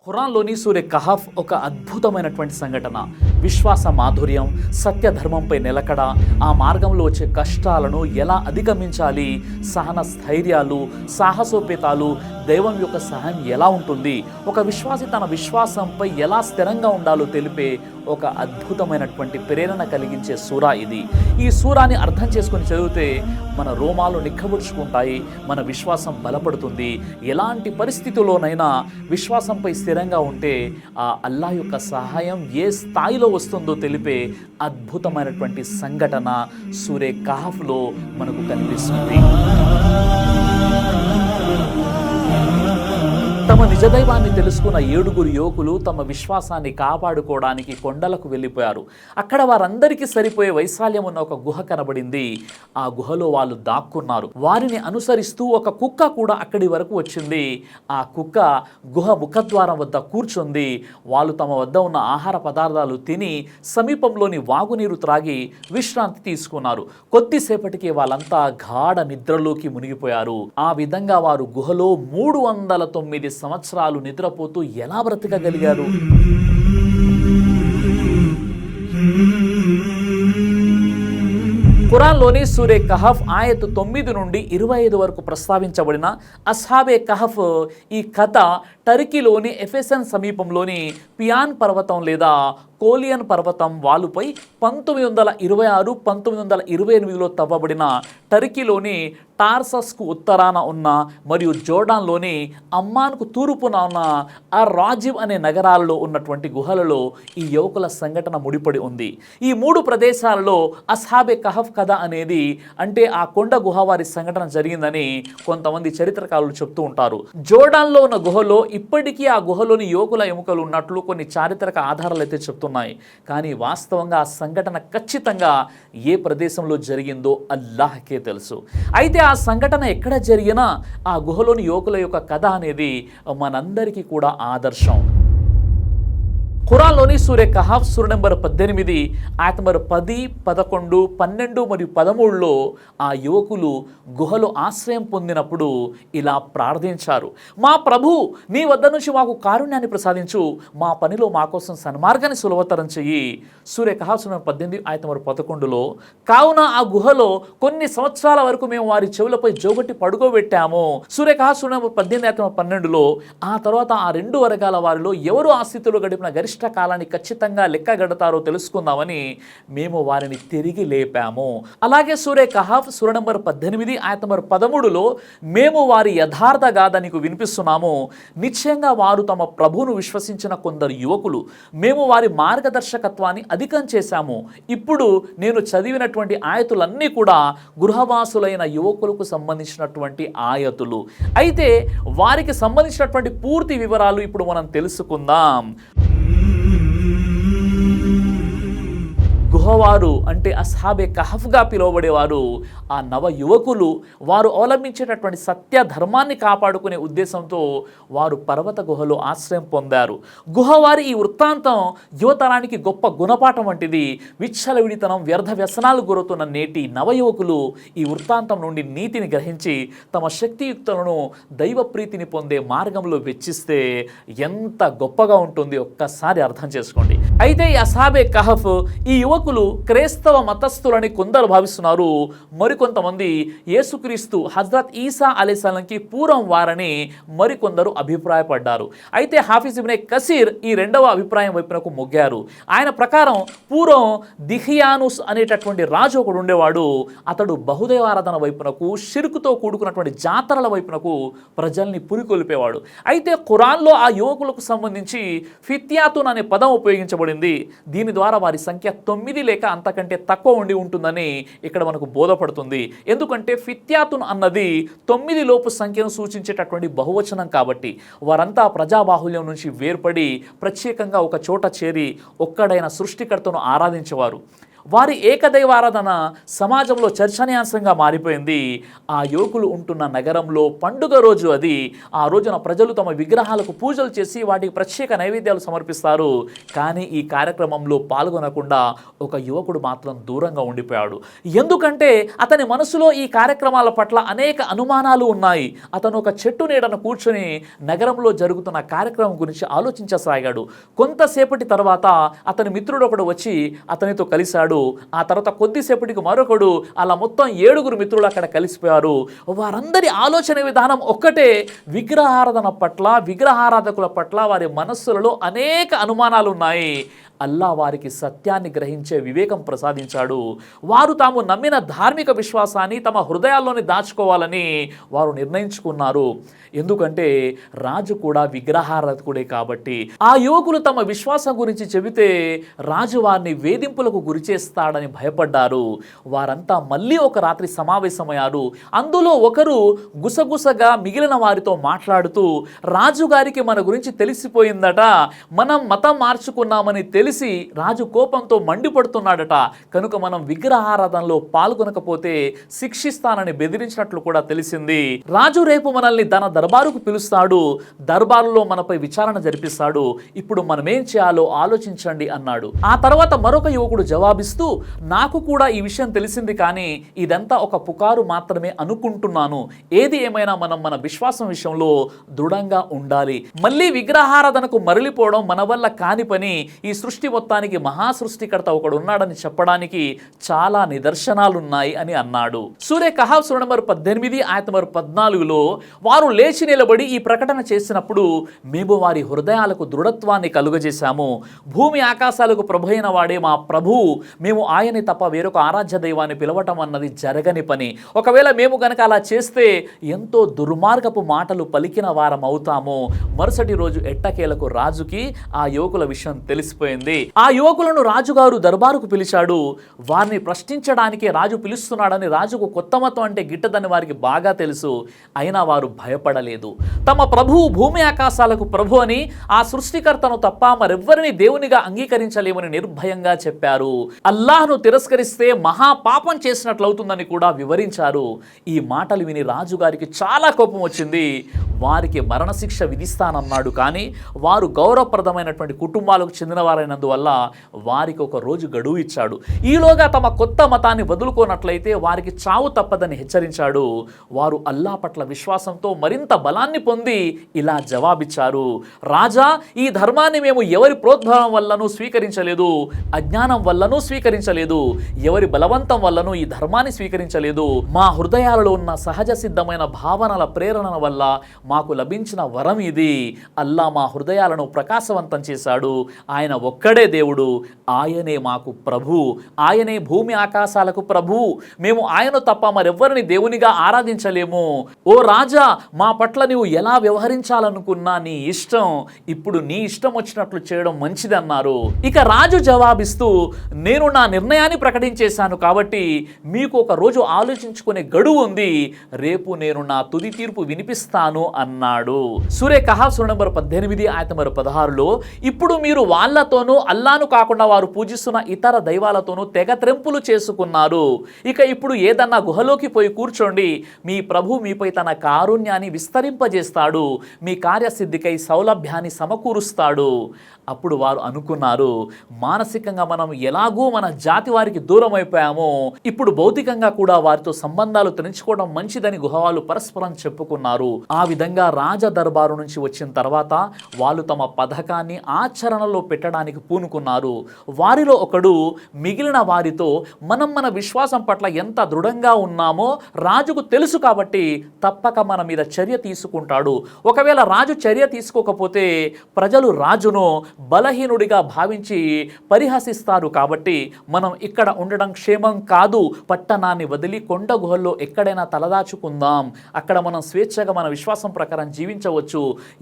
ఖురాన్లోని సూరె కహఫ్ ఒక అద్భుతమైనటువంటి సంఘటన. విశ్వాస మాధుర్యం, సత్యధర్మంపై నిలకడ, ఆ మార్గంలో వచ్చే కష్టాలను ఎలా అధిగమించాలి, సహన స్థైర్యాలు, సాహసోపేతాలు, దైవం యొక్క సహాయం ఎలా ఉంటుంది, ఒక విశ్వాసి తన విశ్వాసంపై ఎలా స్థిరంగా ఉండాలో తెలిపే ఒక అద్భుతమైనటువంటి ప్రేరణ కలిగించే సూరా ఇది. ఈ సూరాని అర్థం చేసుకొని చదివితే మన రోమాలు నిక్కబుడుచుకుంటాయి, మన విశ్వాసం బలపడుతుంది. ఎలాంటి పరిస్థితుల్లోనైనా విశ్వాసంపై స్థిరంగా ఉంటే ఆ అల్లాహ్ యొక్క సహాయం ఏ స్థాయిలో వస్తుందో తెలిపే అద్భుతమైనటువంటి సంఘటన సూరే కహఫ్లో మనకు కనిపిస్తుంది. తమ నిజదైవాన్ని తెలుసుకున్న 7 యువకులు తమ విశ్వాసాన్ని కాపాడుకోవడానికి కొండలకు వెళ్ళిపోయారు. అక్కడ వారందరికీ సరిపోయే వైశాల్యం ఉన్న ఒక గుహ కనబడింది. ఆ గుహలో వాళ్ళు దాక్కున్నారు. వారిని అనుసరిస్తూ ఒక కుక్క కూడా అక్కడి వరకు వచ్చింది. ఆ కుక్క గుహ ముఖద్వారం వద్ద కూర్చుంది. వాళ్ళు తమ వద్ద ఉన్న ఆహార పదార్థాలు తిని సమీపంలోని వాగునీరు త్రాగి విశ్రాంతి తీసుకున్నారు. కొద్దిసేపటికి వాళ్ళంతా గాఢ నిద్రలోకి మునిగిపోయారు. ఆ విధంగా వారు గుహలో 309 సంవత్సరాలు నిద్రపోతూ ఎలా బ్రతకగలిగారు? ఖురాన్లోని సూరే కహఫ్ ఆయత్ 9 నుండి 25 వరకు ప్రస్తావించబడిన అస్హాబే కహఫ్ ఈ కథ టర్కీలోని ఎఫెసన్ సమీపంలోని పియాన్ పర్వతం లేదా కోలియన్ పర్వతం వాలుపై 1926-1928లో తవ్వబడిన టర్కీలోని టార్సస్కు ఉత్తరాన ఉన్న మరియు జోర్డాన్లోని అమ్మాన్కు తూర్పున ఉన్న రాజిబ్ అనే నగరాలలో ఉన్నటువంటి గుహలలో ఈ యువకుల సంఘటన ముడిపడి ఉంది. ఈ 3 ప్రదేశాలలో అస్హాబే కహఫ్ కథ అనేది అంటే ఆ కొండ గుహ వారి సంఘటన జరిగిందని కొంతమంది చరిత్రకారులు చెప్తూ ఉంటారు. జోర్డాన్లో ఉన్న గుహలో ఇప్పటికీ ఆ గుహలోని యువకుల ఎముకలు ఉన్నట్లు కొన్ని చారిత్రక ఆధారాలు అయితే చెప్తున్నాయి. కానీ వాస్తవంగా ఆ సంఘటన ఖచ్చితంగా ఏ ప్రదేశంలో జరిగిందో అల్లాహ్కే తెలుసు. అయితే ఆ సంఘటన ఎక్కడ జరిగినా ఆ గుహలోని యువకుల యొక్క కథ అనేది మనందరికీ కూడా ఆదర్శం. ఖురాన్లోని సూరే కహఫ్ సూర నెంబర్ 18 ఆయత్ నెంబర్ 10, 11, 12 మరియు 13లో ఆ యువకులు గుహలో ఆశ్రయం పొందినప్పుడు ఇలా ప్రార్థించారు. మా ప్రభు, నీ వద్ద నుంచి మాకు కారుణ్యాన్ని ప్రసాదించు, మా పనిలో మా కోసం సన్మార్గాన్ని సులభతరం చెయ్యి. సూరే కహఫ్ సూర నెంబర్ 18 ఆయత్ నెంబర్ 11లో కావున ఆ గుహలో కొన్ని సంవత్సరాల వరకు మేము వారి చెవులపై జోగొట్టి పడుకోబెట్టాము. సూరే కహఫ్ సూర నెంబర్ 18 ఆయత్ నెంబర్ 12లో ఆ తర్వాత ఆ 2 వర్గాల వారిలో ఎవరు ఆ స్థితిలో గడిపిన గరిష్ట కాలాన్ని ఖచ్చితంగా లెక్కగడతారో తెలుసుకుందామని మేము వారిని తిరిగి లేపాము. అలాగే సూరే కహఫ్ సూర నంబర్ 18 ఆయత్ నంబర్ 13లో మేము వారి యథార్థ గాథ నీకు వినిపిస్తున్నాము. నిశ్చయంగా వారు తమ ప్రభువును విశ్వసించిన కొందరు యువకులు, మేము వారి మార్గదర్శకత్వాన్ని అధికం చేశాము. ఇప్పుడు నేను చదివినటువంటి ఆయతులన్నీ కూడా గృహవాసులైన యువకులకు సంబంధించినటువంటి ఆయతులు. అయితే వారికి సంబంధించినటువంటి పూర్తి వివరాలు ఇప్పుడు మనం తెలుసుకుందాం. గుహవారు అంటే అస్హాబే కహఫ్గా పిలువబడేవారు ఆ నవ యువకులు. వారు అవలంబించేటటువంటి సత్య ధర్మాన్ని కాపాడుకునే ఉద్దేశంతో వారు పర్వత గుహలో ఆశ్రయం పొందారు. గుహవారి ఈ వృత్తాంతం యువతరానికి గొప్ప గుణపాఠం వంటిది. విచ్చలవిడితనం, వ్యర్థ వ్యసనాలు గురవుతున్న నేటి నవయువకులు ఈ వృత్తాంతం నుండి నీతిని గ్రహించి తమ శక్తియుక్తులను దైవ ప్రీతిని పొందే మార్గంలో వెచ్చిస్తే ఎంత గొప్పగా ఉంటుంది ఒక్కసారి అర్థం చేసుకోండి. అయితే ఈ అస్హాబే కహఫ్ ఈ యువకులు క్రైస్తవ మతస్థులని కొందరు భావిస్తున్నారు. మరికొంతమంది యేసుక్రీస్తు హజ్రత్ ఈసా అలైహిస్సలాంకి పూర్వం వారని మరికొందరు అభిప్రాయపడ్డారు. అయితే హాఫిజ్ ఇబ్నే కసీర్ ఈ 2వ అభిప్రాయం వైపునకు మొగ్గారు. ఆయన ప్రకారం పూర్వం దిహియానుస్ అనేటటువంటి రాజు ఒకడు ఉండేవాడు. అతడు బహుదైవారాధన వైపునకు, షిర్కుతో కూడుకున్నటువంటి జాతరల వైపునకు ప్రజల్ని పురికొల్పేవాడు. అయితే ఖురాన్లో ఆ యువకులకు సంబంధించి ఫిత్యాతున్ అనే పదం ఉపయోగించబడింది. దీని ద్వారా వారి సంఖ్య 9 లేక అంతకంటే తక్కువ ఉండి ఉంటుందని ఇక్కడ మనకు బోధపడుతుంది. ఎందుకంటే ఫిత్యాతున్ అన్నది 9 లోపు సంఖ్యను సూచించేటటువంటి బహువచనం కాబట్టి వారంతా ప్రజాబాహుల్యం నుంచి వేర్పడి ప్రత్యేకంగా ఒక చోట చేరి ఒక్కడైన సృష్టికర్తను ఆరాధించేవారు. వారి ఏకదైవారాధన సమాజంలో చర్చనీయాంశంగా మారిపోయింది. ఆ యువకులు ఉంటున్న నగరంలో పండుగ రోజు అది. ఆ రోజున ప్రజలు తమ విగ్రహాలకు పూజలు చేసి వాటికి ప్రత్యేక నైవేద్యాలు సమర్పిస్తారు. కానీ ఈ కార్యక్రమంలో పాల్గొనకుండా ఒక యువకుడు మాత్రం దూరంగా ఉండిపోయాడు. ఎందుకంటే అతని మనసులో ఈ కార్యక్రమాల పట్ల అనేక అనుమానాలు ఉన్నాయి. అతను ఒక చెట్టు నీడన కూర్చొని నగరంలో జరుగుతున్న కార్యక్రమం గురించి ఆలోచించసాగాడు. కొంతసేపటి తర్వాత అతని మిత్రుడు ఒకడు వచ్చి అతనితో కలిశాడు. ఆ తర్వాత కొద్దిసేపటికి మరొకడు, అలా మొత్తం 7 మిత్రులు అక్కడ కలిసిపోయారు. వారందరి ఆలోచన విధానం ఒక్కటే, విగ్రహారాధన పట్ల, విగ్రహారాధకుల పట్ల వారి మనస్సులలో అనేక అనుమానాలు ఉన్నాయి. అల్లా వారికి సత్యాన్ని గ్రహించే వివేకం ప్రసాదించాడు. వారు తాము నమ్మిన ధార్మిక విశ్వాసాన్ని తమ హృదయాల్లోని దాచుకోవాలని వారు నిర్ణయించుకున్నారు. ఎందుకంటే రాజు కూడా విగ్రహారాధకుడే కాబట్టి. ఆ యువకులు తమ విశ్వాసం గురించి చెబితే రాజు వారిని వేధింపులకు గురిచేస్తాడని భయపడ్డారు. వారంతా మళ్ళీ ఒక రాత్రి సమావేశమయ్యారు. అందులో ఒకరు గుసగుసగా మిగిలిన వారితో మాట్లాడుతూ, రాజుగారికి మన గురించి తెలిసిపోయిందట, మనం మతం మార్చుకున్నామని తెలిసి రాజు కోపంతో మండిపడుతున్నాడట, కనుక మనం విగ్రహారాధనలో పాల్గొనకపోతే శిక్షిస్తానని బెదిరించినట్లు కూడా తెలిసింది. రాజు రేపు మనల్ని తన దర్బారుకు పిలుస్తాడు, దర్బారులో మనపై విచారణ జరిపిస్తాడు, ఇప్పుడు మనమేం చేయాలో ఆలోచించండి అన్నాడు. ఆ తర్వాత మరొక యువకుడు జవాబిస్తూ, నాకు కూడా ఈ విషయం తెలిసింది, కానీ ఇదంతా ఒక పుకారు మాత్రమే అనుకుంటున్నాను. ఏది ఏమైనా మనం మన విశ్వాసం విషయంలో దృఢంగా ఉండాలి. మళ్ళీ విగ్రహారాధనకు మరలిపోవడం మన వల్ల కాని పని. ఈ సృష్టి మొత్తానికి మహాసృష్టికర్త ఒకడు ఉన్నాడని చెప్పడానికి చాలా నిదర్శనాలున్నాయి అని అన్నాడు. సూరే కహాఫ్ సూర నంబర్ 18 ఆయత నంబర్ 14లో వారు లేచి నిలబడి ఈ ప్రకటన చేసినప్పుడు, మేము వారి హృదయాలకు దృఢత్వాన్ని కలుగజేశాము. భూమి ఆకాశాలకు ప్రభు అయిన వాడే మా ప్రభు, మేము ఆయన్ని తప్ప వేరొక ఆరాధ్య దైవాన్ని పిలవటం అన్నది జరగని పని. ఒకవేళ మేము గనక అలా చేస్తే ఎంతో దుర్మార్గపు మాటలు పలికిన వారం అవుతాము. మరుసటి రోజు ఎట్టకేలకు రాజుకి ఆ యువకుల విషయం తెలిసిపోయింది. ఆ యువకులను రాజుగారు దర్బారుకు పిలిచాడు. వారిని ప్రశ్నించడానికే రాజు పిలుస్తున్నాడని రాజుకు కొత్త మతం అంటే గిట్టదని వారికి బాగా తెలుసు. అయినా వారు భయపడలేదు. తమ ప్రభువు భూమి ఆకాశాలకు ప్రభు అని, ఆ సృష్టికర్తను తప్ప మరెవ్వరిని దేవునిగా అంగీకరించలేమని నిర్భయంగా చెప్పారు. అల్లాహ్ను తిరస్కరిస్తే మహాపాపం చేసినట్లవుతుందని కూడా వివరించారు. ఈ మాటలు విని రాజుగారికి చాలా కోపం వచ్చింది. వారికి మరణశిక్ష విధిస్తానన్నాడు. కానీ వారు గౌరవప్రదమైనటువంటి కుటుంబాలకు చెందిన వారైనందువల్ల వారికి ఒక రోజు గడువు ఇచ్చాడు. ఈలోగా తమ కొత్త మతాన్ని వదులుకోనట్లయితే వారికి చావు తప్పదని హెచ్చరించాడు. వారు అల్లా పట్ల విశ్వాసంతో మరింత బలాన్ని పొంది ఇలా జవాబిచ్చారు, రాజా, ఈ ధర్మాన్ని మేము ఎవరి ప్రోద్బలం వల్లనూ స్వీకరించలేదు, అజ్ఞానం వల్లనూ స్వీకరించలేదు, ఎవరి బలవంతం వల్లనూ ఈ ధర్మాన్ని స్వీకరించలేదు. మా హృదయాలలో ఉన్న సహజ సిద్ధమైన భావనల ప్రేరణ వల్ల మాకు లభించిన వరం ఇది. అల్లా మా హృదయాలను ప్రకాశవంతం చేశాడు. ఆయన ఒక్కడే దేవుడు, ఆయనే మాకు ప్రభు, ఆయనే భూమి ఆకాశాలకు ప్రభు. మేము ఆయన తప్ప మరెవ్వరిని దేవునిగా ఆరాధించలేము. ఓ రాజా, మా పట్ల నీవు ఎలా వ్యవహరించాలనుకున్నా నీ ఇష్టం, ఇప్పుడు నీ ఇష్టం వచ్చినట్లు చేయడం మంచిదన్నారు. ఇక రాజు జవాబిస్తూ, నేను నా నిర్ణయాన్ని ప్రకటించేశాను కాబట్టి మీకు ఒక రోజు ఆలోచించుకునే గడువు ఉంది, రేపు నేను నా తుది తీర్పు వినిపిస్తాను అన్నాడు. సూరే కహాఫ్ సూర నంబర్ 18 ఆయత నంబర్ 16లో, ఇప్పుడు మీరు వాళ్ళతోనూ అల్లాను కాకుండా వారు పూజిస్తున్న ఇతర దైవాలతోనూ తెగత్రెంపులు చేసుకున్నారు. ఇక ఇప్పుడు ఏదన్నా గుహలోకి పోయి కూర్చోండి, మీ ప్రభు మీపై తన కారుణ్యాన్ని విస్తరింపజేస్తాడు, మీ కార్యసిద్ధికై సౌలభ్యాన్ని సమకూరుస్తాడు. అప్పుడు వారు అనుకున్నారు, మానసికంగా మనం ఎలాగూ మన జాతి వారికి దూరం అయిపోయామో, ఇప్పుడు భౌతికంగా కూడా వారితో సంబంధాలు తెంచుకోవడం మంచిదని గుహవాళ్ళు పరస్పరం చెప్పుకున్నారు. ఆ విధంగా రాజ దర్బారు నుంచి వచ్చిన తర్వాత వాళ్ళు తమ పథకాన్ని ఆచరణలో పెట్టడానికి పూనుకున్నారు. వారిలో ఒకడు మిగిలిన వారితో, మనం మన విశ్వాసం పట్ల ఎంత దృఢంగా ఉన్నామో రాజుకు తెలుసు కాబట్టి తప్పక మన మీద చర్య తీసుకుంటాడు. ఒకవేళ రాజు చర్య తీసుకోకపోతే ప్రజలు రాజును బలహీనుడిగా భావించి పరిహసిస్తారు. కాబట్టి మనం ఇక్కడ ఉండడం క్షేమం కాదు, పట్టణాన్ని వదిలి కొండ గుహల్లో ఎక్కడైనా తలదాచుకుందాం, అక్కడ మనం స్వేచ్ఛగా మన విశ్వాసం ప్రకారం జీవించవచ్చు,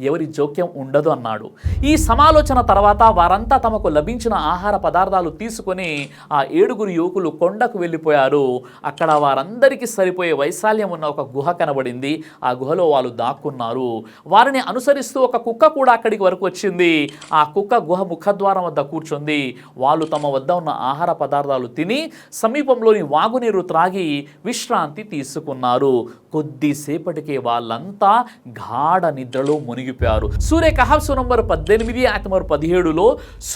ఎవరి జోక్యం ఉండదు అన్నాడు. ఈ సమాలోచన తర్వాత వారంతా తమ తమకు లభించిన ఆహార పదార్థాలు తీసుకొని ఆ 7 యువకులు కొండకు వెళ్ళిపోయారు. అక్కడ వారందరికీ సరిపోయే వైశాల్యం ఉన్న ఒక గుహ కనబడింది. ఆ గుహలో వాళ్ళు దాక్కున్నారు. వారిని అనుసరిస్తూ ఒక కుక్క కూడా అక్కడికి వరకు వచ్చింది. ఆ కుక్క గుహ ముఖద్వారం వద్ద కూర్చుంది. వాళ్ళు తమ వద్ద ఉన్న ఆహార పదార్థాలు తిని సమీపంలోని వాగునీరు త్రాగి విశ్రాంతి తీసుకున్నారు. కొద్దిసేపటికే వాళ్ళంతా గాఢ నిద్రలో మునిగిపోయారు. సూర్య కహాఫ్ నంబర్ 18 ఆయత నంబర్ 17లో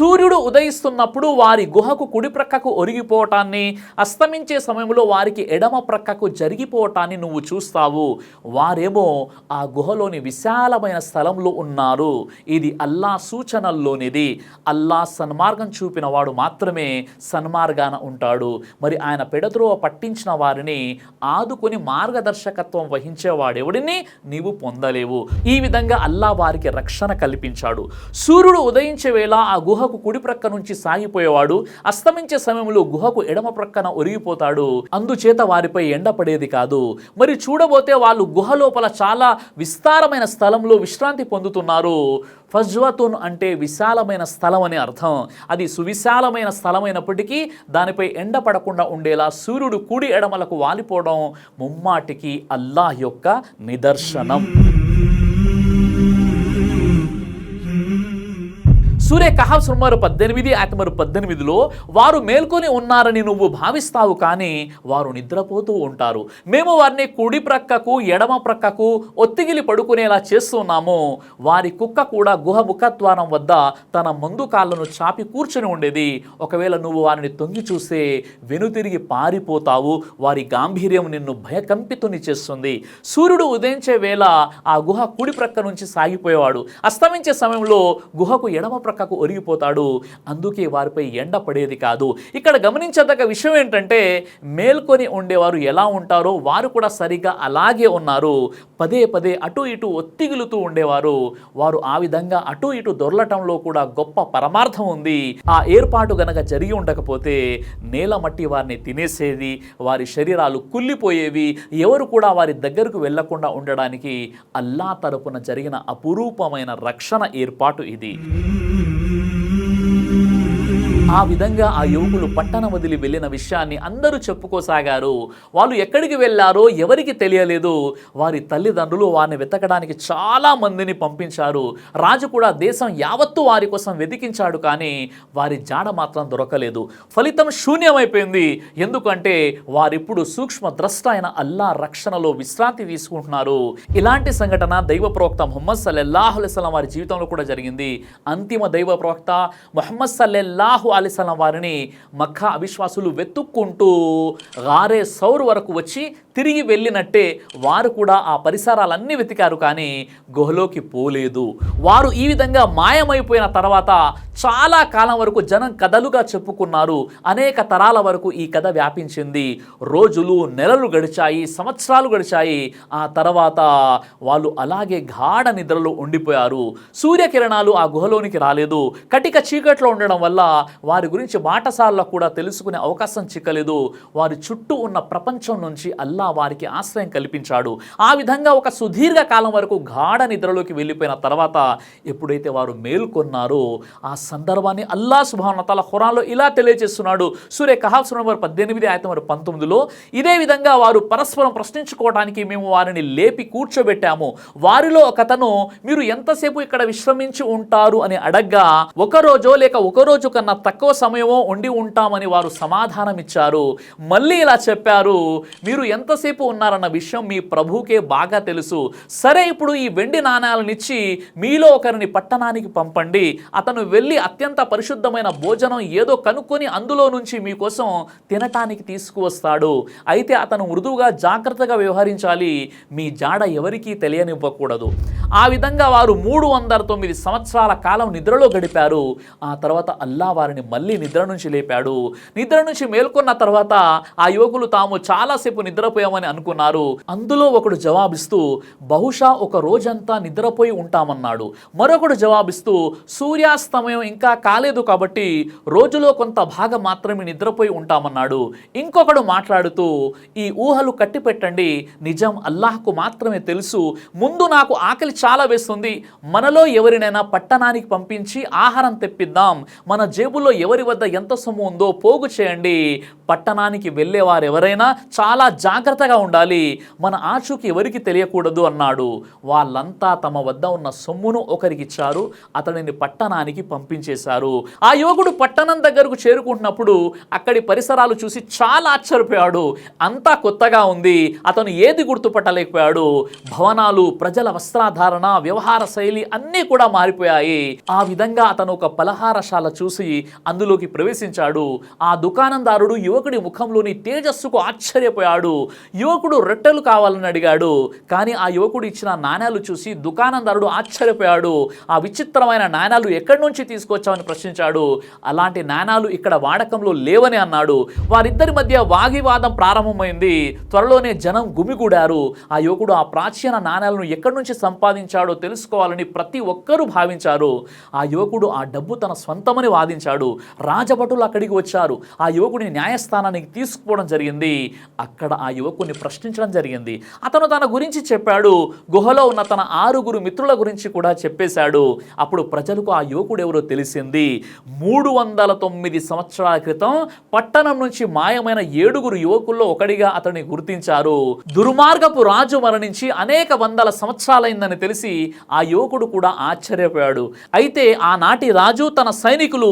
సూర్యుడు ఉదయిస్తున్నప్పుడు వారి గుహకు కుడి ప్రక్కకు ఒరిగిపోవటాన్ని, అస్తమించే సమయంలో వారికి ఎడమ ప్రక్కకు జరిగిపోవటాన్ని నువ్వు చూస్తావు. వారేమో ఆ గుహలోని విశాలమైన స్థలంలో ఉన్నారు. ఇది అల్లా సూచనల్లోనిది. అల్లా సన్మార్గం చూపిన వాడు మాత్రమే సన్మార్గాన ఉంటాడు. మరి ఆయన పెడత్రోవ పట్టించిన వారిని ఆదుకొని మార్గదర్శకత్వం వహించేవాడెవడిని నీవు పొందలేవు. ఈ విధంగా అల్లా వారికి రక్షణ కల్పించాడు. సూర్యుడు ఉదయించే వేళ ఆ గుహకు కుడి ప్రక్క నుంచి సాగిపోయేవాడు, అస్తమించే సమయంలో గుహకు ఎడమ ప్రక్కన ఒరిగిపోతాడు. అందుచేత వారిపై ఎండ పడేది కాదు. మరి చూడబోతే వాళ్ళు గుహ లోపల చాలా విస్తారమైన స్థలంలో విశ్రాంతి పొందుతున్నారు. ఫజ్వతున్ అంటే విశాలమైన స్థలం అని అర్థం. అది సువిశాలమైన స్థలమైనప్పటికీ దానిపై ఎండ పడకుండా ఉండేలా సూర్యుడు కుడి ఎడమలకు వాలిపోవడం ముమ్మాటికి అల్లాహ్ యొక్క నిదర్శనం. సూర్య కహాఫ్ నంబర్ 18 ఆయత నంబర్ 18లో వారు మేల్కొని ఉన్నారని నువ్వు భావిస్తావు, కానీ వారు నిద్రపోతూ ఉంటారు. మేము వారిని కుడి ప్రక్కకు ఎడమ ప్రక్కకు ఒత్తిగిలి పడుకునేలా చేస్తున్నాము. వారి కుక్క కూడా గుహ ముఖద్వారం వద్ద తన ముందు కాళ్ళను చాపి కూర్చొని ఉండేది. ఒకవేళ నువ్వు వారిని తొంగి చూస్తే వెనుతిరిగి పారిపోతావు. వారి గాంభీర్యం నిన్ను భయకంపితుని చేస్తుంది. సూర్యుడు ఉదయించే వేళ ఆ గుహ కుడి ప్రక్క నుంచి సాగిపోయేవాడు, అస్తమించే సమయంలో గుహకు ఎడమ ప్రక్కకు ఒరిగిపోతాడు. అందుకే వారిపై ఎండ పడేది కాదు. ఇక్కడ గమనించదగ్గ విషయం ఏంటంటే మేల్కొని ఉండేవారు ఎలా ఉంటారో వారు కూడా సరిగా అలాగే ఉన్నారు. పదే పదే అటు ఇటు ఒత్తిగిలుతూ ఉండేవారు. వారు ఆ విధంగా అటు ఇటు దొర్లటంలో కూడా గొప్ప పరమార్థం ఉంది. ఆ ఏర్పాటు గనక జరిగి ఉండకపోతే నేల మట్టి వారిని తినేసేది, వారి శరీరాలు కుళ్ళిపోయేవి. ఎవరు కూడా వారి దగ్గరకు వెళ్లకుండా ఉండడానికి అల్లా తరపున జరిగిన అపురూపమైన రక్షణ ఏర్పాటు ఇది. ఆ విధంగా ఆ యువకులు పట్టణం వదిలి వెళ్ళిన విషయాన్ని అందరూ చెప్పుకోసాగారు. వాళ్ళు ఎక్కడికి వెళ్ళారో ఎవరికి తెలియలేదు. వారి తల్లిదండ్రులు వారిని వెతకడానికి చాలా మందిని పంపించారు. రాజు కూడా దేశం యావత్తు వారి కోసం వెతికించాడు, కానీ వారి జాడ మాత్రం దొరకలేదు. ఫలితం శూన్యమైపోయింది. ఎందుకంటే వారిప్పుడు సూక్ష్మ ద్రష్ట అయిన అల్లా రక్షణలో విశ్రాంతి తీసుకుంటున్నారు. ఇలాంటి సంఘటన దైవ ప్రవక్త ముహమ్మద్ సల్లల్లాహు అలైహి వసల్లం వారి జీవితంలో కూడా జరిగింది. అంతిమ దైవ ప్రవక్త ముహమ్మద్ సల్లల్లాహు అలైహి వసల్లం వారిని మక్కా అవిశ్వాసులు వెతుక్కుంటూ గారే సౌర్ వరకు వచ్చి తిరిగి వెళ్ళినట్టే వారు కూడా ఆ పరిసరాలన్నీ వెతికారు, కానీ గుహలోకి పోలేదు. వారు ఈ విధంగా మాయమైపోయిన తర్వాత చాలా కాలం వరకు జనం కథలుగా చెప్పుకున్నారు. అనేక తరాల వరకు ఈ కథ వ్యాపించింది. రోజులు నెలలు గడిచాయి, సంవత్సరాలు గడిచాయి. ఆ తర్వాత వాళ్ళు అలాగే గాఢ నిద్రలో ఉండిపోయారు. సూర్యకిరణాలు ఆ గుహలోనికి రాలేదు. కటిక చీకట్లో ఉండడం వల్ల వారి గురించి బాటసార్లకు కూడా తెలుసుకునే అవకాశం చిక్కలేదు. వారి చుట్టూ ఉన్న ప్రపంచం నుంచి అల్లా వారికి ఆశ్రయం కల్పించాడు. ఆ విధంగా ఒక సుదీర్ఘ కాలం వరకు గాఢ నిద్రలోకి వెళ్ళిపోయిన తర్వాత ఎప్పుడైతే వారు మేల్కొన్నారో ఆ సందర్భాన్ని అల్లా సుబ్హానహు వ తఆలా ఖురాన్లో ఇలా తెలియజేస్తున్నాడు. సూర్య కహాఫ్ నంబర్ 18 ఆయత నంబర్ 19లో ఇదే విధంగా వారు పరస్పరం ప్రశ్నించుకోవడానికి మేము వారిని లేపి కూర్చోబెట్టాము. వారిలో ఒకతను మీరు ఎంతసేపు ఇక్కడ విశ్రమించి ఉంటారు అని అడగ్గా ఒక రోజో లేక ఒక రోజు కన్నా తక్కువ సమయమో ఉండి ఉంటామని వారు సమాధానం ఇచ్చారు. మళ్ళీ ఇలా చెప్పారు, మీరు ఎంతసేపు ఉన్నారన్న విషయం మీ ప్రభుకే బాగా తెలుసు. సరే, ఇప్పుడు ఈ వెండి నాణాలనిచ్చి మీలో ఒకరిని పట్టణానికి పంపండి. అతను వెళ్ళి అత్యంత పరిశుద్ధమైన భోజనం ఏదో కనుక్కొని అందులో నుంచి మీకోసం తినటానికి తీసుకువస్తాడు. అయితే అతను మృదువుగా జాగ్రత్తగా వ్యవహరించాలి. మీ జాడ ఎవరికీ తెలియనివ్వకూడదు. ఆ విధంగా వారు 309 సంవత్సరాల కాలం నిద్రలో గడిపారు. ఆ తర్వాత అల్లా వారిని మళ్ళీ నిద్ర నుంచి లేపాడు. నిద్ర నుంచి మేల్కొన్న తర్వాత ఆ యువకులు తాము చాలాసేపు నిద్రపోయామని అనుకున్నారు. అందులో ఒకడు జవాబిస్తూ బహుశా ఒక రోజంతా నిద్రపోయి ఉంటామన్నాడు. మరొకడు జవాబిస్తూ సూర్యాస్తమయం ఇంకా కాలేదు కాబట్టి రోజులో కొంత భాగం మాత్రమే నిద్రపోయి ఉంటామన్నాడు. ఇంకొకడు మాట్లాడుతూ, ఈ ఊహలు కట్టిపెట్టండి, నిజం అల్లాహ్కు మాత్రమే తెలుసు. ముందు నాకు ఆకలి చాలా వేస్తుంది, మనలో ఎవరినైనా పట్టణానికి పంపించి ఆహారం తెప్పిద్దాం. మన జేబులో ఎవరి వద్ద ఎంత సొమ్ము ఉందో పోగు చేయండి. పట్టణానికి వెళ్ళేవారు ఎవరైనా చాలా జాగ్రత్తగా ఉండాలి, మన ఆచూకీ ఎవరికి తెలియకూడదు అన్నాడు. వాళ్ళంతా తమ వద్ద ఉన్న సొమ్మును ఒకరికిచ్చారు, అతడిని పట్టణానికి పంపించేశారు. ఆ యువకుడు పట్టణం దగ్గరకు చేరుకుంటున్నప్పుడు అక్కడి పరిసరాలు చూసి చాలా ఆశ్చర్యపోయాడు. అంతా కొత్తగా ఉంది, అతను ఏది గుర్తుపట్టలేకపోయాడు. భవనాలు, ప్రజల వస్త్రాధారణ, వ్యవహార శైలి అన్నీ కూడా మారిపోయాయి. ఆ విధంగా అతను ఒక పలహారశాల చూసి అందులోకి ప్రవేశించాడు. ఆ దుకాణందారుడు యువకుడి ముఖంలోని తేజస్సుకు ఆశ్చర్యపోయాడు. యువకుడు రొట్టెలు కావాలని అడిగాడు, కానీ ఆ యువకుడు ఇచ్చిన నాణ్యాలు చూసి దుకాణందారుడు ఆశ్చర్యపోయాడు. ఆ విచిత్రమైన నాణ్యాలు ఎక్కడి నుంచి తీసుకొచ్చామని ప్రశ్నించాడు. అలాంటి నాణ్యాలు ఇక్కడ వాడకంలో లేవని అన్నాడు. వారిద్దరి మధ్య వాగ్వివాదం ప్రారంభమైంది. త్వరలోనే జనం గుమిగూడారు. ఆ యువకుడు ఆ ప్రాచీన నాణ్యాలను ఎక్కడి నుంచి సంపాదించాడో తెలుసుకోవాలని ప్రతి ఒక్కరూ భావించారు. ఆ యువకుడు ఆ డబ్బు తన స్వంతమని వాదించాడు. రాజభటులు అక్కడికి వచ్చారు. ఆ యువకుడిని న్యాయస్థానానికి తీసుకుపోవడం జరిగింది. అక్కడ ఆ యువకుడిని ప్రశ్నించడం జరిగింది. అతను తన గురించి చెప్పాడు, గుహలో ఉన్న తన 6 మిత్రుల గురించి కూడా చెప్పేశాడు. అప్పుడు ప్రజలకు ఆ యువకుడు ఎవరో తెలిసింది. 309 సంవత్సరాల క్రితం పట్టణం నుంచి మాయమైన 7 యువకుల్లో ఒకడిగా అతన్ని గుర్తించారు. దుర్మార్గపు రాజు మరణించి అనేక వందల సంవత్సరాలైందని తెలిసి ఆ యువకుడు కూడా ఆశ్చర్యపోయాడు. అయితే ఆనాటి రాజు, తన సైనికులు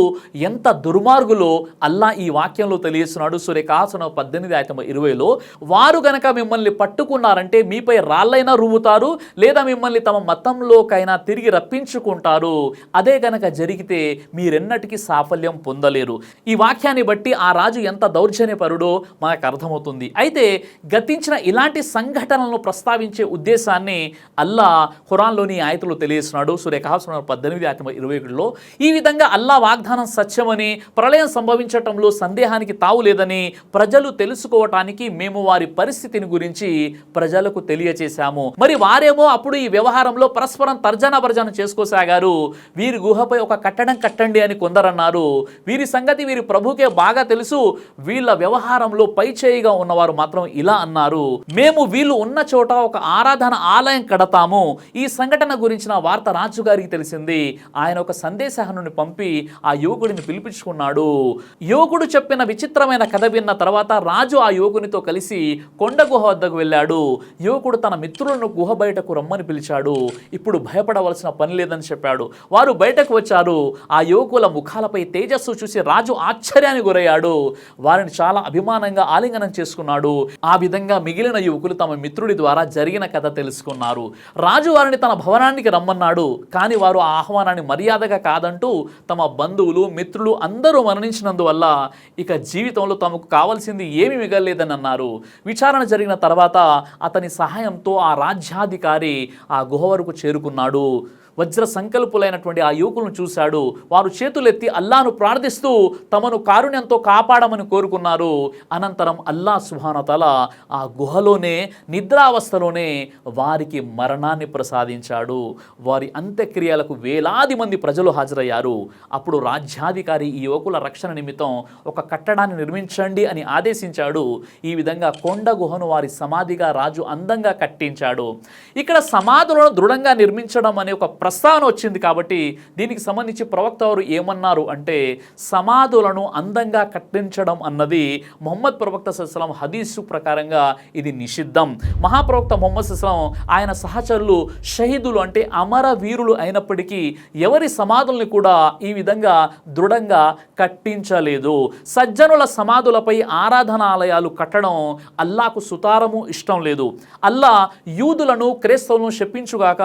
ఎంత దుర్మార్గులో అల్లా ఈ వాక్యంలో తెలియజేస్తున్నాడు. సూరకాసనం 18:20లో, వారు గనక మిమ్మల్ని పట్టుకున్నారంటే మీపై రాళ్ళైనా రువ్వుతారు, లేదా మిమ్మల్ని తమ మతంలోకైనా తిరిగి రప్పించుకుంటారు. అదే గనక జరిగితే మీరెన్నటికీ సాఫల్యం పొందలేరు. ఈ వాక్యాన్ని బట్టి ఆ రాజు ఎంత దౌర్జన్యపరుడో మనకు అర్థమవుతుంది. అయితే గతించిన ఇలాంటి సంఘటనలను ప్రస్తావించే ఉద్దేశాన్ని అల్లా ఖురాన్లోని ఆయతులు తెలియజేస్తున్నాడు. సూరకాసనం 18:21లో, ఈ విధంగా అల్లా వాగ్దానం సత్యమని, ప్రళయం సంభవించటంలో సందేహానికి తావు లేదని ప్రజలు తెలుసుకోవటానికి మేము వారి పరిస్థితిని గురించి ప్రజలకు తెలియచేశాము. మరి వారేమో అప్పుడు ఈ వ్యవహారంలో పరస్పరం తర్జన భర్జన చేసుకోసాగారు. వీరి గుహపై ఒక కట్టడం కట్టండి అని కొందరన్నారు. వీరి సంగతి వీరి ప్రభుకే బాగా తెలుసు. వీళ్ళ వ్యవహారంలో పైచేయిగా ఉన్నవారు మాత్రం ఇలా అన్నారు, మేము వీళ్ళు ఉన్న చోట ఒక ఆరాధన ఆలయం కడతాము. ఈ సంఘటన గురించిన వార్త రాజుగారికి తెలిసింది. ఆయన ఒక సందేశాన్ని పంపి ఆ యువకుడిని పిలిపించుకున్నాడు. యువకుడు చెప్పిన విచిత్రమైన కథ విన్న తర్వాత రాజు ఆ యువకునితో కలిసి కొండ గుహ వద్దకు వెళ్ళాడు. యువకుడు తన మిత్రులను గుహ బయటకు రమ్మని పిలిచాడు. ఇప్పుడు భయపడవలసిన పని లేదని చెప్పాడు. వారు బయటకు వచ్చారు. ఆ యువకుల ముఖాలపై తేజస్సు చూసి రాజు ఆశ్చర్యానికి గురయ్యాడు. వారిని చాలా అభిమానంగా ఆలింగనం చేసుకున్నాడు. ఆ విధంగా మిగిలిన యువకులు తమ మిత్రుడి ద్వారా జరిగిన కథ తెలుసుకున్నారు. రాజు వారిని తన భవనానికి రమ్మన్నాడు. కానీ వారు ఆ ఆహ్వానాన్ని మర్యాదగా కాదంటూ తమ బంధువులు, మిత్రులు అందరూ మరణించినందువల్ల ఇక జీవితంలో తమకు కావాల్సింది ఏమీ మిగలలేదని అన్నారు. విచారణ జరిగిన తర్వాత అతని సహాయంతో ఆ రాజ్యాధికారి ఆ గుహ వరకు చేరుకున్నాడు. వజ్ర సంకల్పులైనటువంటి ఆ యువకులను చూశాడు. వారు చేతులెత్తి అల్లాను ప్రార్థిస్తూ తమను కారుణ్యంతో కాపాడమని కోరుకున్నారు. అనంతరం అల్లా సుబ్హానహు వ తఆలా ఆ గుహలోనే నిద్రావస్థలోనే వారికి మరణాన్ని ప్రసాదించాడు. వారి అంత్యక్రియలకు వేలాది మంది ప్రజలు హాజరయ్యారు. అప్పుడు రాజ్యాధికారి ఈ యువకుల రక్షణ నిమిత్తం ఒక కట్టడాన్ని నిర్మించండి అని ఆదేశించాడు. ఈ విధంగా కొండ గుహను వారి సమాధిగా రాజు అందంగా కట్టించాడు. ఇక్కడ సమాధులను దృఢంగా నిర్మించడం అనే ఒక ప్రస్తావన వచ్చింది కాబట్టి దీనికి సంబంధించి ప్రవక్త వారు ఏమన్నారు అంటే, సమాధులను అందంగా కట్టించడం అన్నది ముహమ్మద్ ప్రవక్త సల్లల్లాహు అలైహి వసల్లం హదీసు ప్రకారంగా ఇది నిషిద్ధం. మహాప్రవక్త ముహమ్మద్ సల్లల్లాహు అలైహి వసల్లం ఆయన సహచరులు షహీదులు అంటే అమర వీరులు అయినప్పటికీ ఎవరి సమాధుల్ని కూడా ఈ విధంగా దృఢంగా కట్టించలేదు. సజ్జనుల సమాధులపై ఆరాధనాలయాలు కట్టడం అల్లాకు సుతారము ఇష్టం లేదు. అల్లా యూదులను, క్రైస్తవులను శపించుగాక,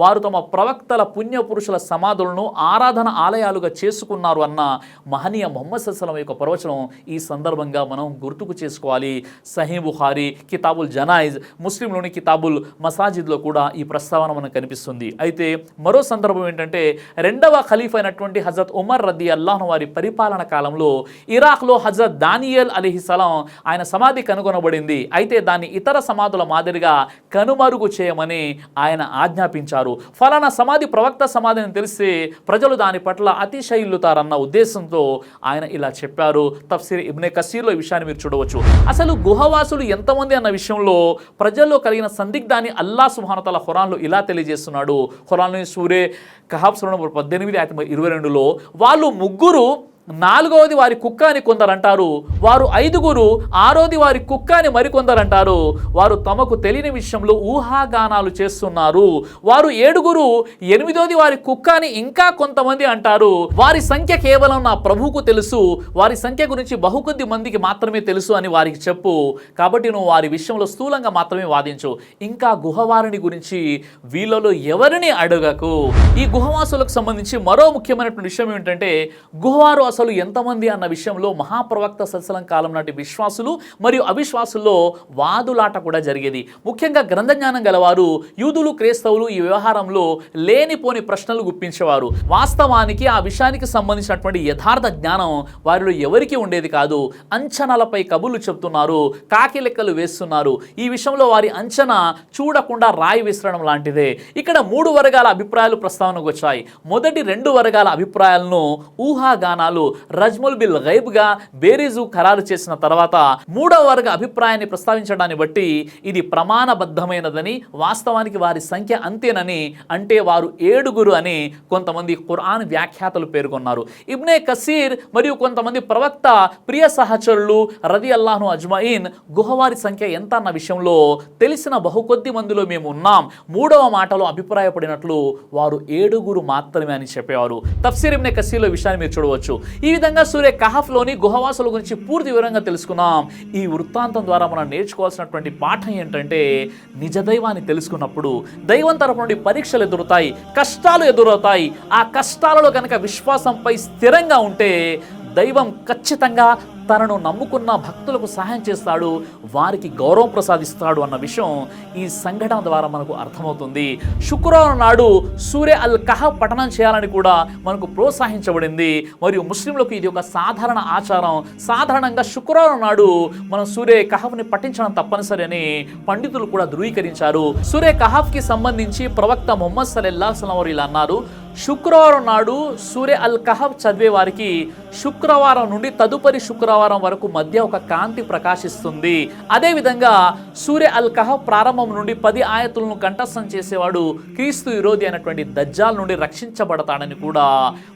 వారు తమ ప్రవక్తల పుణ్యపురుషుల సమాధులను ఆరాధన ఆలయాలుగా చేసుకున్నారు అన్న మహనీయ ముహమ్మద్ సల్లల్లాహు అలైహి వసల్లం యొక్క ప్రవచనం ఈ సందర్భంగా మనం గుర్తుకు చేసుకోవాలి. సహీ బుఖారీ కితాబుల్ జనాయిజ్, ముస్లింలోని కితాబుల్ మసాజిద్లో కూడా ఈ ప్రస్తావన మనకు కనిపిస్తుంది. అయితే మరో సందర్భం ఏంటంటే, 2వ ఖలీఫా అయినటువంటి హజరత్ ఉమర్ రదియల్లాహు అన్హు వారి పరిపాలన కాలంలో ఇరాక్లో హజరత్ దానియేల్ అలైహిస్సలాం ఆయన సమాధి కనుగొనబడింది. అయితే దాన్ని ఇతర సమాధుల మాదిరిగా కనుమరుగు చేయమని ఆయన ఆజ్ఞాపించారు. ఫలానా సమాధి సమాధి ప్రవక్త సమాధి అని తెలిస్తే ప్రజలు దాని పట్ల అతిశయిల్లుతారన్న ఉద్దేశంతో ఆయన ఇలా చెప్పారు. తఫ్సీర్ ఇబ్నే కసీర్లో ఈ విషయాన్ని మీరు చూడవచ్చు. అసలు గుహవాసులు ఎంతమంది అన్న విషయంలో ప్రజల్లో కలిగిన సందిగ్ధాన్ని అల్లాహ్ సుబ్హానహు వ తఆలా ఖురాన్లో ఇలా తెలియజేస్తున్నాడు. ఖురాన్లోని సూరే కహఫ్ సూరా నంబర్ 18:22లో వాళ్ళు ముగ్గురు, నాలుగవది వారి కుక్క అని కొందరు అంటారు, వారు ఐదుగురు, ఆరోది వారి కుక్క అని మరికొందరు అంటారు, వారు తమకు తెలియని విషయంలో ఊహాగానాలు చేస్తున్నారు, వారు ఏడుగురు, ఎనిమిదోది వారి కుక్క అని ఇంకా కొంతమంది అంటారు, వారి సంఖ్య కేవలం నా ప్రభువుకు తెలుసు, వారి సంఖ్య గురించి బహుకొద్ది మందికి మాత్రమే తెలుసు అని వారికి చెప్పు, కాబట్టి నువ్వు వారి విషయంలో స్థూలంగా మాత్రమే వాదించు, ఇంకా గుహవారిని గురించి వీళ్ళలో ఎవరిని అడగకు. ఈ గుహవాసులకు సంబంధించి మరో ముఖ్యమైనటువంటి విషయం ఏమిటంటే గుహవారు అసలు ఎంతమంది అన్న విషయంలో మహాప్రవక్త సల్సలం కాలం నాటి విశ్వాసులు మరియు అవిశ్వాసుల్లో వాదులాట కూడా జరిగేది. ముఖ్యంగా గ్రంథ జ్ఞానం గలవారు యూదులు క్రైస్తవులు ఈ వ్యవహారంలో లేనిపోని ప్రశ్నలు గుప్పించేవారు. వాస్తవానికి ఆ విషయానికి సంబంధించినటువంటి యథార్థ జ్ఞానం వారిలో ఎవరికి ఉండేది కాదు. అంచనాలపై కబుర్లు చెప్తున్నారు, కాకి లెక్కలు వేస్తున్నారు. ఈ విషయంలో వారి అంచనా చూడకుండా రాయి విసరడం లాంటిదే. ఇక్కడ 3 వర్గాల అభిప్రాయాలు ప్రస్తావనకు వచ్చాయి. మొదటి 2 వర్గాల అభిప్రాయాలను ఊహాగానాలు రజ్ముల్ బిల్ గైబ్గా బేరీజు ఖరారు చేసిన తర్వాత 3వ వర్గ అభిప్రాయాన్ని ప్రస్తావించడాన్ని బట్టి ఇది ప్రమాణబద్ధమైనదని, వాస్తవానికి వారి సంఖ్య అంతేనని, అంటే వారు 7గురు అని కొంతమంది ఖురాన్ వ్యాఖ్యాతలు పేర్కొన్నారు. ఇబ్నే కసీర్ మరియు కొంతమంది ప్రవక్త ప్రియ సహచరులు రదియల్లాహు అజ్మయిన్ గుహవారి సంఖ్య ఎంత అన్న విషయంలో తెలిసిన బహుకొద్ది మందిలో మేము ఉన్నాం, 3వ మాటలో అభిప్రాయపడినట్లు వారు 7గురు మాత్రమే అని చెప్పేవారు. తఫ్సీర్ ఇబ్నే కసీర్లో విషయాన్ని మీరు చూడవచ్చు. ఈ విధంగా సూరే కహఫ్లోని గుహవాసుల గురించి పూర్తి వివరంగా తెలుసుకున్నాం. ఈ వృత్తాంతం ద్వారా మనం నేర్చుకోవాల్సినటువంటి పాఠం ఏంటంటే నిజదైవాన్ని తెలుసుకున్నప్పుడు దైవం తరపు నుండి పరీక్షలు ఎదురుతాయి, కష్టాలు ఎదురవుతాయి. ఆ కష్టాలలో కనుక విశ్వాసంపై స్థిరంగా ఉంటే దైవం ఖచ్చితంగా తనను నమ్ముకున్న భక్తులకు సహాయం చేస్తాడు, వారికి గౌరవం ప్రసాదిస్తాడు అన్న విషయం ఈ సంఘటన ద్వారా మనకు అర్థమవుతుంది. శుక్రవారం నాడు సూరే అల్ కహఫ్ పఠనం చేయాలని కూడా మనకు ప్రోత్సహించబడింది. మరియు ముస్లింలకు ఇది ఒక సాధారణ ఆచారం. సాధారణంగా శుక్రవారం నాడు మనం సూరే కహఫ్ని పఠించడం తప్పనిసరి అని పండితులు కూడా ధృవీకరించారు. సూరే కహఫ్కి సంబంధించి ప్రవక్త ముహమ్మద్ సల్లల్లాహు అలైహి వసల్లం వారు ఇలా అన్నారు, శుక్రవారం నాడు సూరే అల్ కహఫ్ చదివే వారికి శుక్రవారం నుండి తదుపరి శుక్రవారం వరకు మధ్య ఒక కాంతి ప్రకాశిస్తుంది. అదేవిధంగా సూరే అల్ కహఫ్ ప్రారంభం నుండి 10 ఆయతులను కంఠస్థం చేసేవాడు క్రీస్తు విరోధి అయినటువంటి దజ్జాల్ నుండి రక్షించబడతాడని కూడా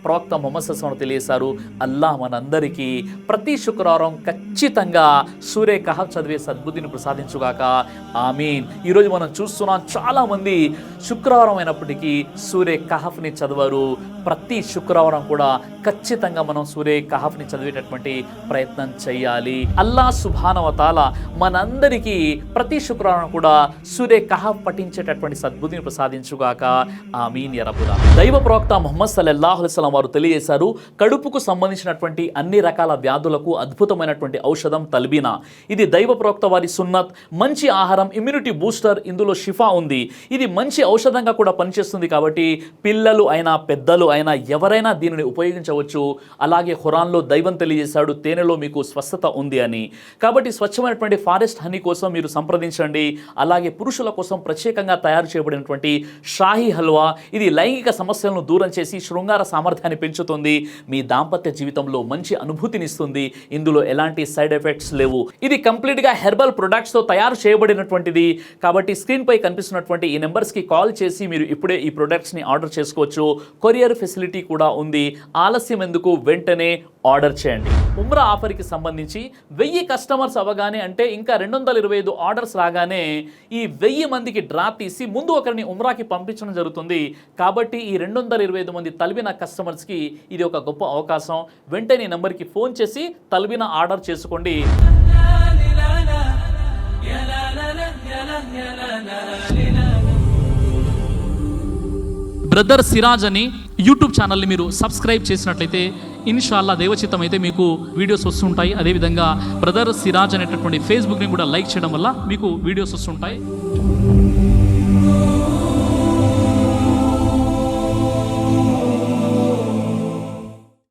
ప్రవక్త ముహమ్మద్ సల్లల్లాహు అలైహి వసల్లం తెలియజేశారు. అల్లాహ్ మనందరికీ ప్రతి శుక్రవారం ఖచ్చితంగా సూరే కహఫ్ చదివే సద్బుద్ధిని ప్రసాదించుగాక. ఆమీన్. ఈరోజు మనం చూస్తున్నాం చాలా మంది శుక్రవారం అయినప్పటికీ సూరే కహఫ్ని చదవరు. ప్రతి శుక్రవారం కూడా ఖచ్చితంగా మనం సూరే కహఫ్ని చదివేటటువంటి ప్రయత్నం చేయాలి. అల్లాహ్ సుబ్హానహు వ తఆలా మనందరికీ ప్రతి శుక్రవారం కూడా సూరే కహఫ్ పఠించేటటువంటి సద్బుద్ధిని ప్రసాదించుగాక. ఆమీన్ యా రబ్బుల్ ఆలమీన్. దైవ ప్రవక్త ముహమ్మద్ సల్లల్లాహు అలైహి వసల్లం వారు తెలియజేశారు, కడుపుకు సంబంధించినటువంటి అన్ని రకాల వ్యాధులకు అద్భుతమైనటువంటి ఔషధం తల్బీనా. ఇది దైవ ప్రవక్త వారి సున్నత్. మంచి ఆహారం, ఇమ్యూనిటీ బూస్టర్, ఇందులో షిఫా ఉంది. ఇది మంచి ఔషధంగా కూడా పనిచేస్తుంది. కాబట్టి పిల్లలు అయినా పెద్దలు అయినా ఎవరైనా దీనిని ఉపయోగించవచ్చు. అలాగే ఖురాన్లో దైవం తెలియజేశాడు, తేనెలో మీకు స్వస్థత ఉంది అని. కాబట్టి స్వచ్ఛమైనటువంటి ఫారెస్ట్ హనీ కోసం మీరు సంప్రదించండి. అలాగే పురుషుల కోసం ప్రత్యేకంగా తయారు చేయబడినటువంటి షాహీ హల్వా, ఇది లైంగిక సమస్యలను దూరం చేసి శృంగార సామర్థ్యాన్ని పెంచుతుంది, మీ దాంపత్య జీవితంలో మంచి అనుభూతినిస్తుంది. ఇందులో ఎలాంటి సైడ్ ఎఫెక్ట్స్ లేవు. ఇది కంప్లీట్గా హెర్బల్ ప్రొడక్ట్స్తో తయారు చేయబడినటువంటిది. కాబట్టి స్క్రీన్పై కనిపిస్తున్నటువంటి ఈ నెంబర్స్కి కాల్ చేసి మీరు ఇప్పుడే ఈ ప్రొడక్ట్స్ని ఆర్డర్ చేసుకోవచ్చు. కొరియర్ ఫెసిలిటీ కూడా ఉంది. ఆలస్యం ఎందుకు, వెంటనే ఆర్డర్ చేయండి. ఉమ్రా ఆఫర్కి సంబంధించి 1000 కస్టమర్స్ అవ్వగానే, అంటే ఇంకా 225 ఆర్డర్స్ రాగానే ఈ 1000 మందికి డ్రా తీసి ముందు ఒకరిని ఉమ్రాకి పంపించడం జరుగుతుంది. కాబట్టి ఈ 225 మంది తల్బీనా కస్టమర్స్కి ఇది ఒక గొప్ప అవకాశం. వెంటనే ఈ నెంబర్కి ఫోన్ చేసి తల్బీనా ఆర్డర్ చేసుకోండి. బ్రదర్ సిరాజ్ అని యూట్యూబ్ ఛానల్ని మీరు సబ్స్క్రైబ్ చేసినట్లయితే ఇన్షాల్లా దైవచిత్తం అయితే మీకు వీడియోస్ వస్తుంటాయి. అదేవిధంగా బ్రదర్ సిరాజ్ అనేటటువంటి ఫేస్బుక్ని కూడా లైక్ చేయడం వల్ల మీకు వీడియోస్ వస్తుంటాయి.